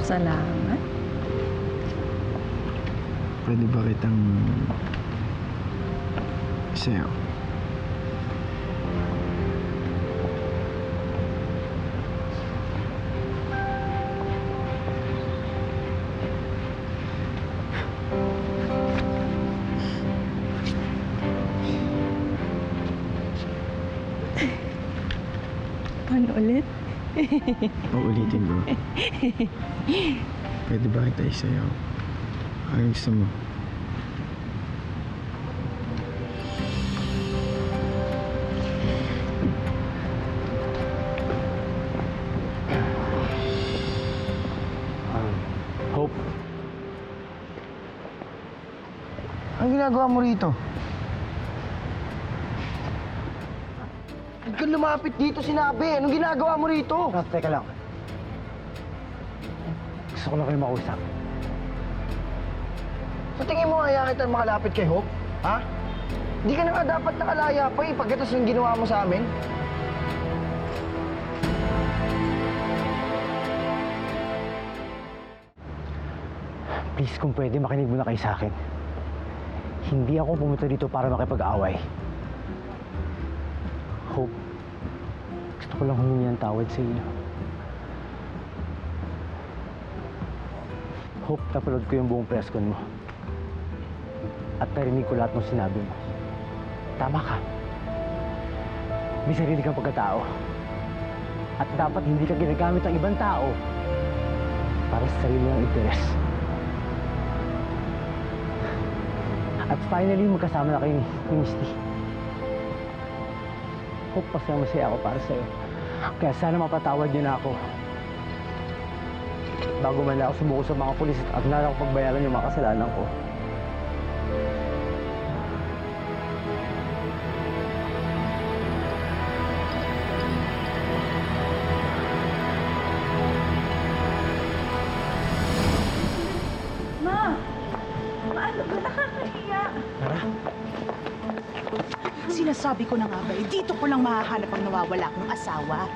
Salamat. Pwede ba kitang isayaw? Paano ulit? Paulitin ko. Pwede ba kita isayaw? Ang gusto mo? Hope. Ang ginagawa mo rito? Huwag kang lumapit dito, sinabi. Anong ginagawa mo rito? Teka lang. Gusto ko lang kayo makausap. Sa tingin mo, kaya kita makalapit kay Hope? Ha? Hindi ka na nga dapat nakalaya pa eh, pagkatapos yung ginawa mo sa amin. Please, kung pwede, makinig muna kayo sa akin. Hindi ako pumunta dito para makipag-away. Hope, gusto ko lang humingi ng tawad sa inyo. Hope, napanood ko yung buong press con mo. At narinig ko lahat ng sinabi mo. Tama ka. May sarili kang pagkatao. At dapat hindi ka ginagamit ng ibang tao para sa sarili ng interes. At finally, magkasama na kayo ni Misty. Hope, masaya ako para sa'yo. Kaya sana mapatawad niyo na ako. Bago man lang ako sumuko sa mga pulis at na ako pagbayaran yung mga kasalanan ko. Ma! Ano ba? Nakakahiya. Tara. Sinasabi ko na nga ba, dito ko lang mahahanap ang nawawala kong asawa.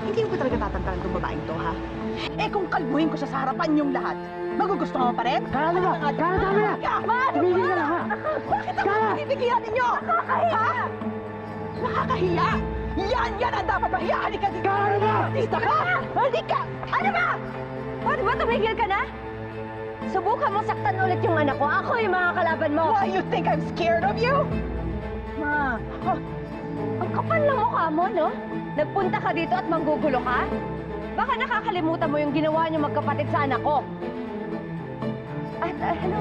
Hindi mo ba talaga tatantaran itong babaeng to, ha? Eh kung kalbuhin ko siya sa harapan yung lahat, magugustuhan mo pa rin? Kaya na ba? Kaya na tama na! Tumigil ka lang, ha? Bakit ako pinipigilan ninyo? Nakakahiya! Ha? Nakakahiya! Yan ang dapat mahiya! Halika dito! Kaya na ba? Dito ka! Halika! Ano ba? Pwede ba tumigil ka na? Subukan mo saktan ulit yung anak ko. Ako yung mga kalaban mo. Why, you think I'm scared of you? Ma, ang kapal ng mukha mo, no? Nagpunta ka dito at manggugulo ka? Baka nakakalimutan mo yung ginawa niyo magkapatid sa anak ko. At ano,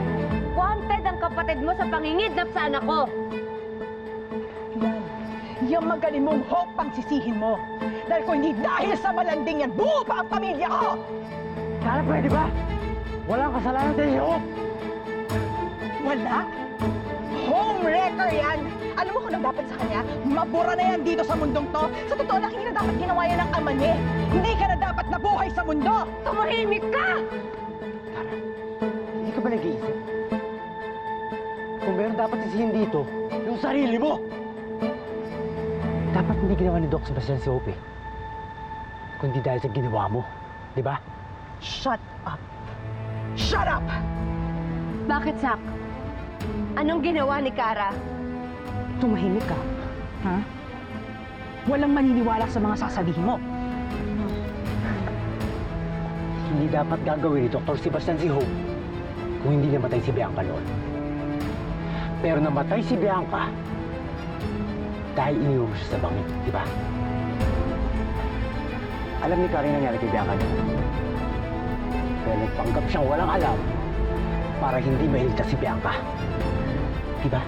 wanted ang kapatid mo sa pangingidnap sa anak ko. Yan. Yung magaling mong hope ang sisihin mo. Dahil kung hindi dahil sa malanding yan, buo pa ang pamilya ko! Kaya pwede ba? Walang kasalanan tayo si Hope! Wala? Homewrecker yan! Alam mo kung ano dapat sa kanya? Mabura na yan dito sa mundong to. Sa totoo lang, hindi na dapat ginawa yan ng ama niya. Hindi ka na dapat nabuhay sa mundo! Tumahimik ka! Tara, hindi ka ba nag-iisip? Kung meron dapat sisihin dito, yung sarili mo! Dapat hindi ginawa ni Doc Sebastian si Hope eh. Kundi dahil sa ginawa mo, di ba? Shut up! Shut up! Bakit, Sak? Anong ginawa ni Kara? Tumahimik ka. Ha? Walang maniniwala sa mga sasabihin mo. Hindi dapat gagawin ni Dr. Sebastian si Hope kung hindi namatay si Bianca noon. Pero namatay si Bianca dahil iniwan mo siya sa bangin, di ba? Alam ni Karen nangyari kay Bianca noon. Pero nagpanggap siyang walang alam para hindi mahiligtas si Bianca. Di ba?